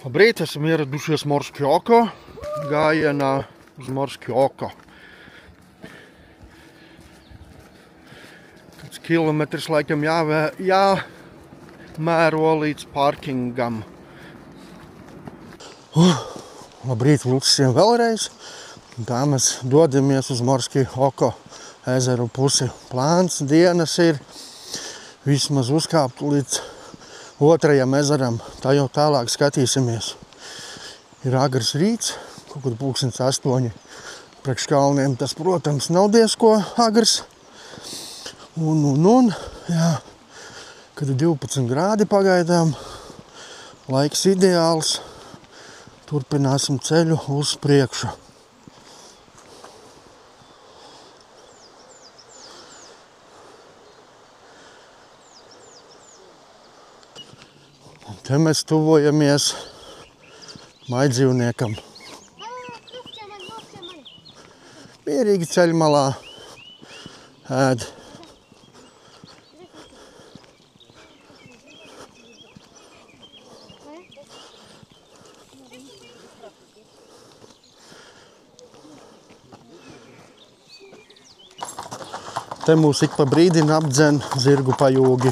Labrīt, esam ieradušies Morski oko, gājienā uz Morski oko. Kāds kilometrs laikam jāmēro līdz parkingam. Labrīt visiem vēlreiz. Tā mēs dodamies uz Morski oko ezeru pusi. Plāns dienas ir vismaz uzkāpt līdz otrajam ezeram, tā jau tālāk skatīsimies. Ir agrs rīts, kaut kad 8:00. Priekš kalniem tas, protams, nav diezko agrs. Jā, kad 12 grādi pagaidām, laiks ideāls, turpināsim ceļu uz priekšu. Te mēs tuvojamies maidzīvniekam. Mierīgi ceļmalā ēd. Te mūs ik pa brīdim apdzen zirgu pajūgi.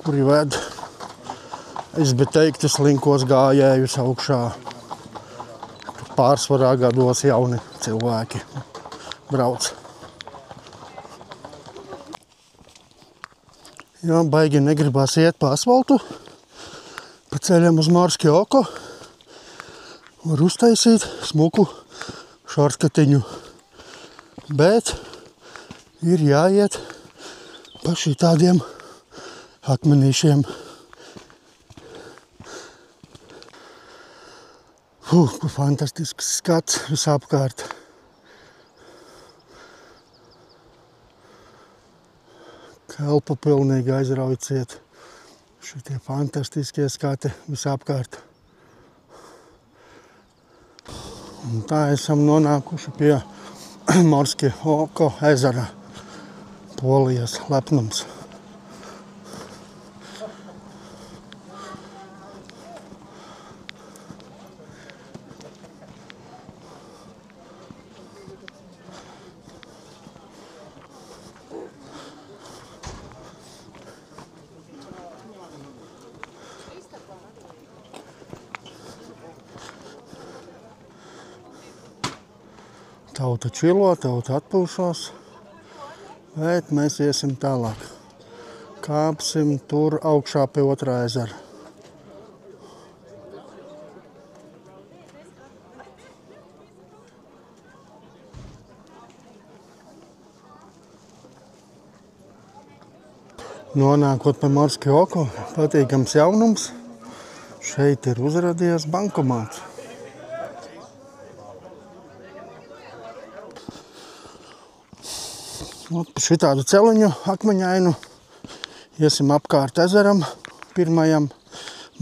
Kuri ved, es bet teiktu, slinkos gājējus augšā. Pārsvarā gados jauni cilvēki brauc. Jā, baigi negribās iet pa asfaltu, pa ceļam uz Morski oko. Var uztaisīt smuku šortkatiņu, bet ir jāiet pa šitādiem akmenīšiem. Fantastisks skats visapkārt. Elpu pilnīgi aizrauj ciet. Šitie fantastiskie skati visapkārt. Un tā esam nonākuši pie Morski oko ezera, Polijas lepnums. Tauta čilo, tauta atpūšās, bet mēs iesim tālāk. Kāpsim tur augšā pie otrā ezera. Nonākot pie Morski oko, patīkams jaunums. Šeit ir uzradies bankomāts. Pa šitādu celiņu akmeņainu iesim apkārt ezeram, pirmajam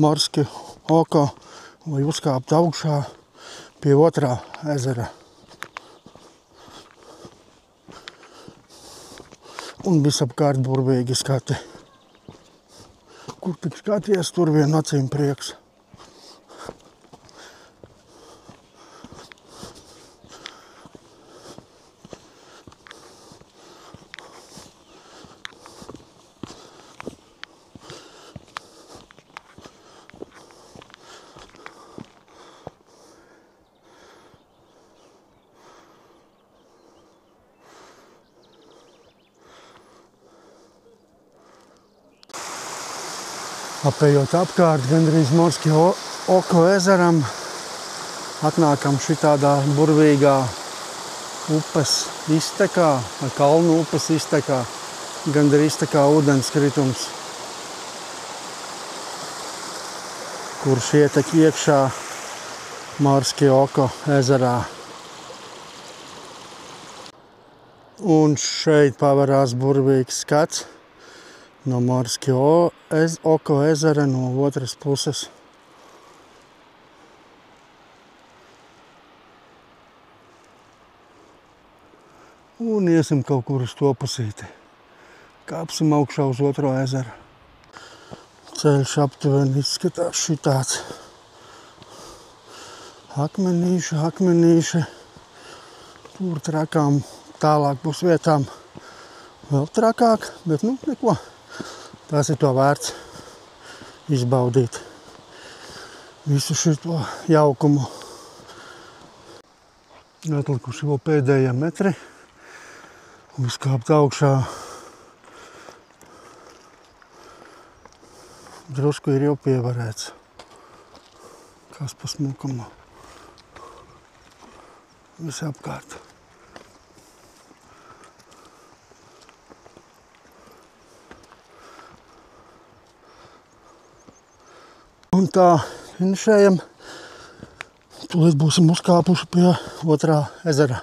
Morski oko, lai uzkāpt augšā pie otrā ezera. Un visapkārt burvīgi skati. Kur tik skaties, tur vien acīm prieks. Apējot apkārt gandrīz Morski oko ezeram, atnākam šitādā burvīgā upes iztekā, kalnu upes iztekā, gandrīz tā kā ūdenskritums, kurš ietek iekšā Morski oko ezerā. Un šeit pavarās burvīgs skats no Morski oko ezera no otras puses. Un iesim kaut kur uz to pusīti. Kāpsim augšā uz otro ezeru. Ceļš aptuveni izskatās šitāds. Akmenīši. Tur trakām, tālāk būs vietām vēl trakāk, bet neko. Tas ir to vērts izbaudīt visu šito jaukumu. Atlikuši vēl pēdējie metri. Uzkāpt augšā. Drusku ir jau pievarēts. Kas pa smukumu. Visi apkārt. Un tā finišējam. Tūlīt būsim uzkāpuši pie otrā ezera.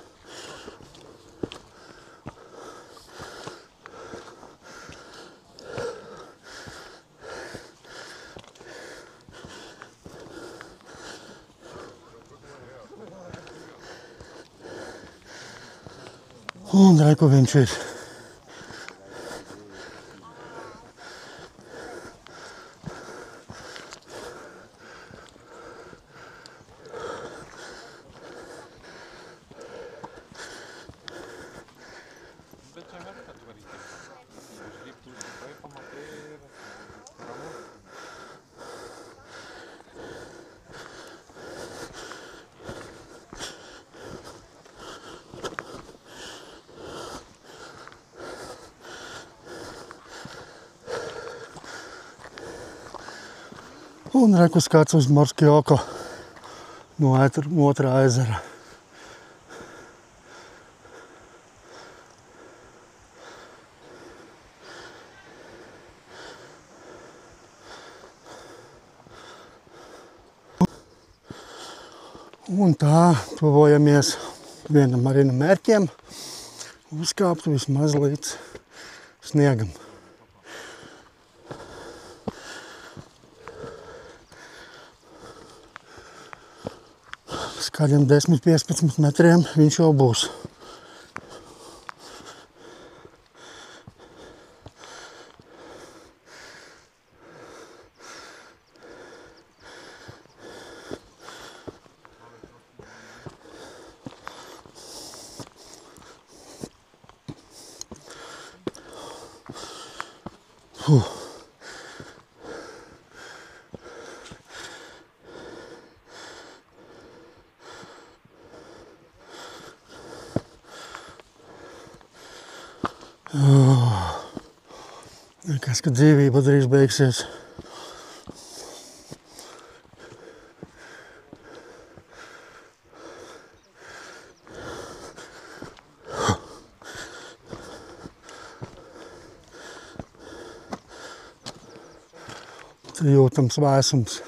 Un reku viņš ir. Un reku skats uz Morski oko no otrā ezera. Un tā tuvojamies vienam arī no mērķiem uzkāpt vismaz līdz sniegam. Kādiem 10-15 metriem viņš jau būs. Liekas, ka dzīvība drīz beigsies. Jūtams vēsums.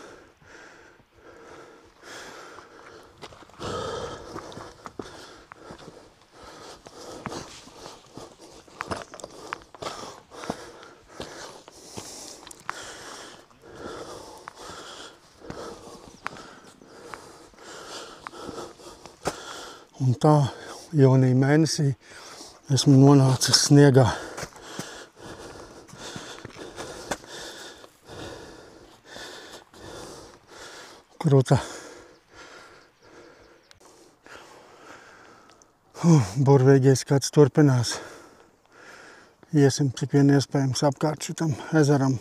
Un tā jūnija mēnesī esmu nonācis sniegā. Kruta. Burvīgais skats turpinās. Iesim cik vien iespējams apkārt šitam ezeram.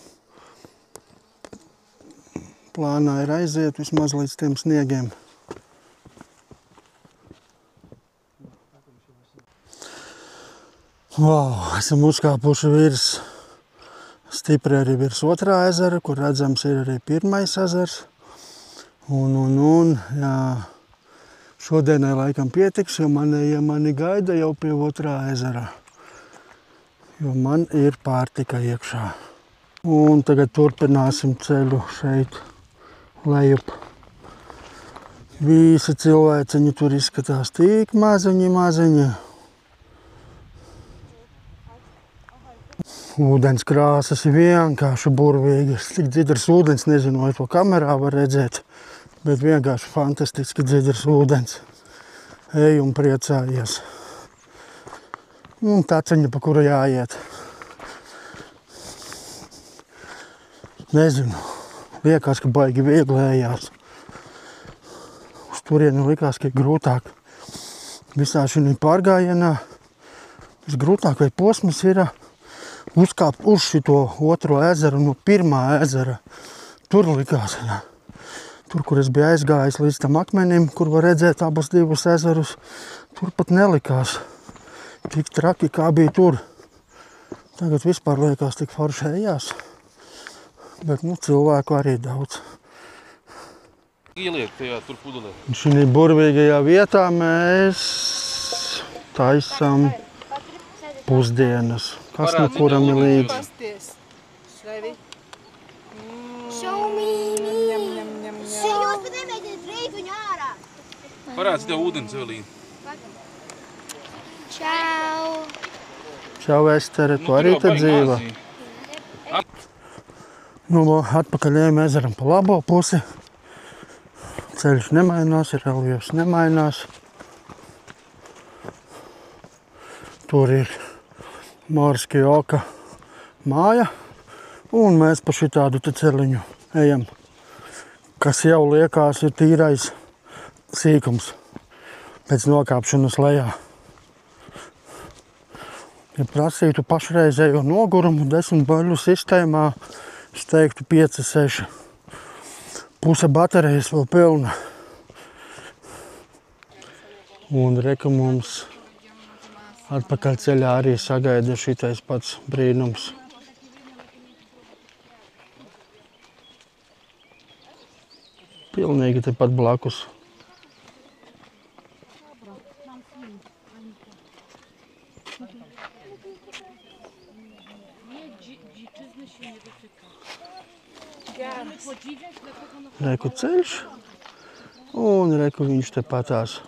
Plānā ir aiziet vismaz līdz tiem sniegiem. Esam uzkāpuši stipri arī virs otrā ezera, kur redzams ir arī pirmais ezers. Jā, šodienai laikam pietiks, jo mani gaida jau pie otrā ezera. Jo man ir pārtika iekšā. Un tagad turpināsim ceļu šeit lejup. Visi cilvēciņi tur izskatās tik maziņi. Ūdens krāsas ir vienkārši burvīgas. Tik dzidrs ūdens, nezinu, vai to kamerā var redzēt, bet vienkārši fantastiski dzidrs ūdens. Ej un priecājies. Un taciņa, pa kuru jāiet. Nezinu, liekas, ka baigi vieglējās. Uz turieni likās, ka ir grūtāk. Visā šī pārgājienā visgrūtākais posms ir uzkāpt uz šito otro ezeru no pirmā ezera. Tur likās, tur, kur es biju aizgājis līdz tam akmenim, kur var redzēt abus divus ezerus, tur pat nelikās tik traki, kā bija tur. Tagad vispār liekas tik forši ejās, bet cilvēku arī daudz. Ieliek tajā tur pudelē. Šī burvīgajā vietā mēs taisām pusdienas. Kas no kuram ir līdzi? Pasties. Šlevi. Jūs pat nemēģiniet rīt viņu ārā. Parāds tev ūdens, Evelīna. Čau. Čau, Estere, tu arī te dzīvo? Atpakaļ ejam ezeram pa labo pusi. Ceļš nemainās, reljefs nemainās. Tur ir Morski oka māja. Un mēs pa šitādu te celiņu ejam, kas jau liekas ir tīrais sīkums pēc nokāpšanas lejā. Ja prasītu pašreizējo nogurumu 10 baļu sistēmā, es teiktu 5-6. Puse baterijas vēl pilna. Un reka mums atpakaļ ceļā arī sagaida šitais pats brīnums. Pilnīgi tepat blakus. Reku ceļš, un reku viņš te patās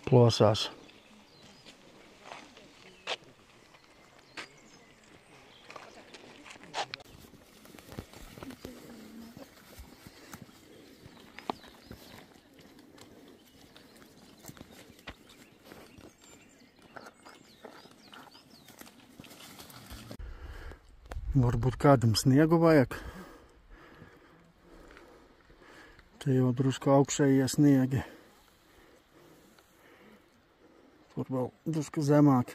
plosās. Varbūt kādam sniegu vajag. Te jau drusku augšējie sniegi. Tur vēl drusku zemāk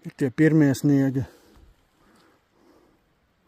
ir tie pirmie sniegi.